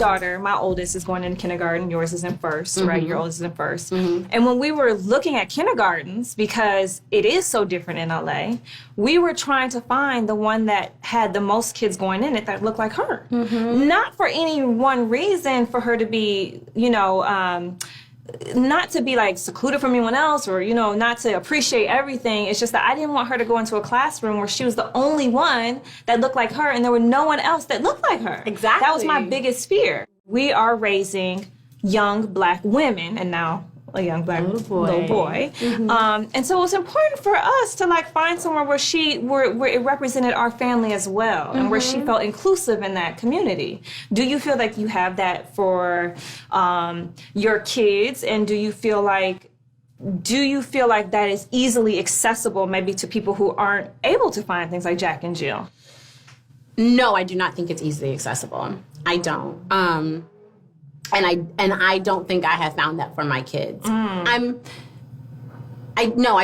daughter, my oldest, is going into kindergarten. Yours is in first, right? Your oldest is in first. Mm-hmm. And when we were looking at kindergartens, because it is so different in LA, we were trying to find the one that had the most kids going in it that looked like her. Not for any one reason for her to be, you know, not to be like secluded from anyone else or, you know, not to appreciate everything. It's just that I didn't want her to go into a classroom where she was the only one that looked like her and there were no one else that looked like her. Exactly. That was my biggest fear. We are raising young Black women and now a young Black little boy. And so it was important for us to like find somewhere where it represented our family as well and where she felt inclusive in that community. Do you feel like you have that for your kids, and do you feel like that is easily accessible maybe to people who aren't able to find things like Jack and Jill? No, I do not think it's easily accessible. I don't. And I don't think I have found that for my kids. I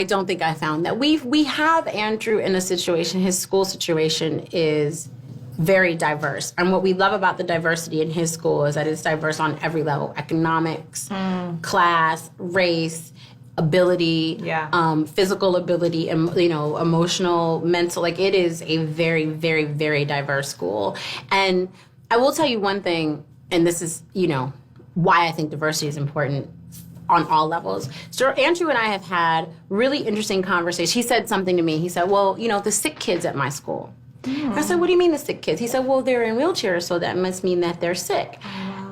don't think I found that. We have Andrew in a situation, his school situation is very diverse. And what we love about the diversity in his school is that it's diverse on every level: economics, class, race, ability, physical ability, you know, emotional, mental. Like, it is a very, very, very diverse school. And I will tell you one thing, and this is, you know, why I think diversity is important on all levels. So Andrew and I have had really interesting conversations. He said something to me. He said, well, you know, the sick kids at my school. I said, what do you mean the sick kids? He said, well, they're in wheelchairs, so that must mean that they're sick.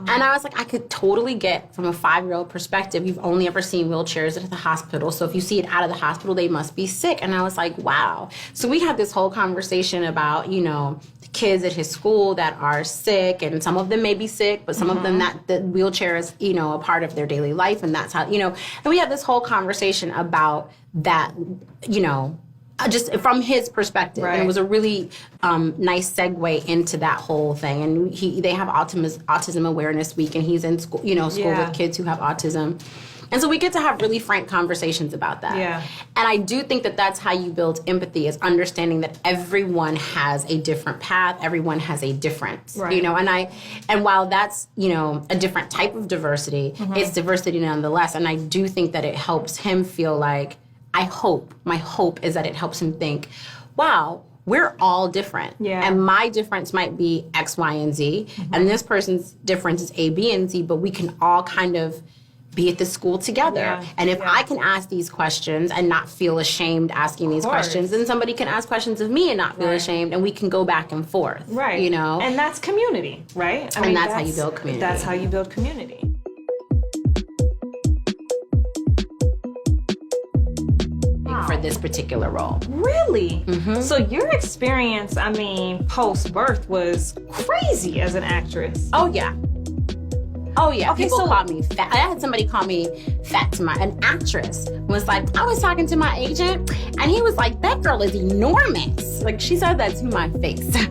And I was like, I could totally get from a 5-year-old perspective. You've only ever seen wheelchairs at the hospital. So if you see it out of the hospital, they must be sick. And I was like, wow. So we had this whole conversation about, you know, the kids at his school that are sick, and some of them may be sick, but some of them that the wheelchair is, you know, a part of their daily life. And that's how, you know, and we had this whole conversation about that, you know, just from his perspective. Right. And it was a really nice segue into that whole thing. And they have Autism Awareness Week, and he's in school, you know, with kids who have autism. And so we get to have really frank conversations about that. Yeah. And I do think that that's how you build empathy, is understanding that everyone has a different path, everyone has a difference, you know. And while that's, you know, a different type of diversity, it's diversity nonetheless. And I do think that it helps him feel like, my hope is that it helps him think, wow, we're all different. Yeah. And my difference might be X, Y, and Z. And this person's difference is A, B, and Z, but we can all kind of be at the school together. Yeah. And if I can ask these questions and not feel ashamed asking these questions, then somebody can ask questions of me and not feel ashamed, and we can go back and forth. Right. You know? And that's community, right? I mean, that's how you build community. That's how you build community. For this particular role. Really? So your experience, I mean, post-birth was crazy as an actress. Oh, yeah. Oh, yeah. Okay, People so- called me fat. I had somebody call me fat to an actress. Was like, I was talking to my agent, and he was like, that girl is enormous. Like, she said that to my face.